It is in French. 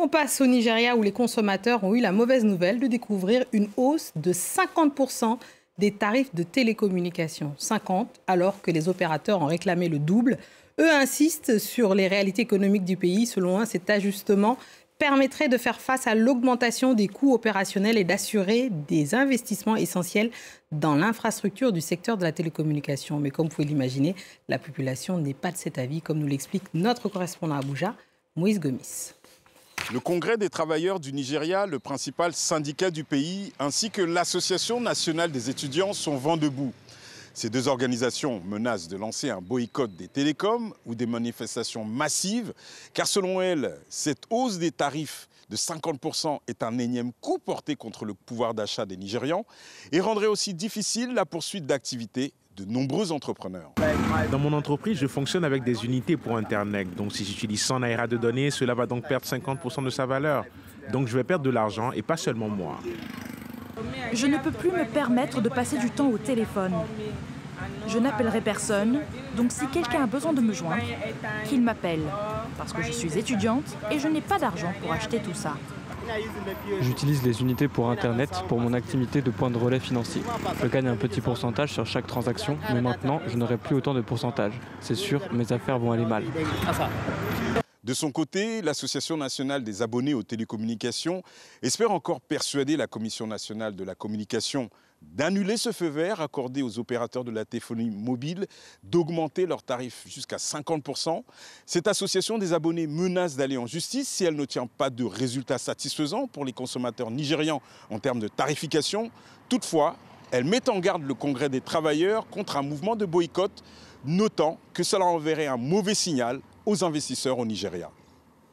On passe au Nigeria où les consommateurs ont eu la mauvaise nouvelle de découvrir une hausse de 50% des tarifs de télécommunications. 50 alors que les opérateurs en réclamaient le double. Eux insistent sur les réalités économiques du pays. Selon eux, cet ajustement permettrait de faire face à l'augmentation des coûts opérationnels et d'assurer des investissements essentiels dans l'infrastructure du secteur de la télécommunication. Mais comme vous pouvez l'imaginer, la population n'est pas de cet avis, comme nous l'explique notre correspondant à Abuja, Moïse Gomis. Le Congrès des travailleurs du Nigeria, le principal syndicat du pays, ainsi que l'Association nationale des étudiants sont vent debout. Ces deux organisations menacent de lancer un boycott des télécoms ou des manifestations massives, car selon elles, cette hausse des tarifs de 50% est un énième coup porté contre le pouvoir d'achat des Nigérians et rendrait aussi difficile la poursuite d'activités de nombreux entrepreneurs. Dans mon entreprise, je fonctionne avec des unités pour Internet. Donc si j'utilise 100 naira de données, cela va donc perdre 50% de sa valeur. Donc je vais perdre de l'argent et pas seulement moi. Je ne peux plus me permettre de passer du temps au téléphone. Je n'appellerai personne, donc si quelqu'un a besoin de me joindre, qu'il m'appelle. Parce que je suis étudiante et je n'ai pas d'argent pour acheter tout ça. J'utilise les unités pour Internet pour mon activité de point de relais financier. Je gagne un petit pourcentage sur chaque transaction, mais maintenant, je n'aurai plus autant de pourcentage. C'est sûr, mes affaires vont aller mal. De son côté, l'Association nationale des abonnés aux télécommunications espère encore persuader la Commission nationale de la communication d'annuler ce feu vert accordé aux opérateurs de la téléphonie mobile, d'augmenter leurs tarifs jusqu'à 50%. Cette association des abonnés menace d'aller en justice si elle n'obtient pas de résultats satisfaisants pour les consommateurs nigérians en termes de tarification. Toutefois, elle met en garde le Congrès des travailleurs contre un mouvement de boycott, notant que cela enverrait un mauvais signal aux investisseurs au Nigeria.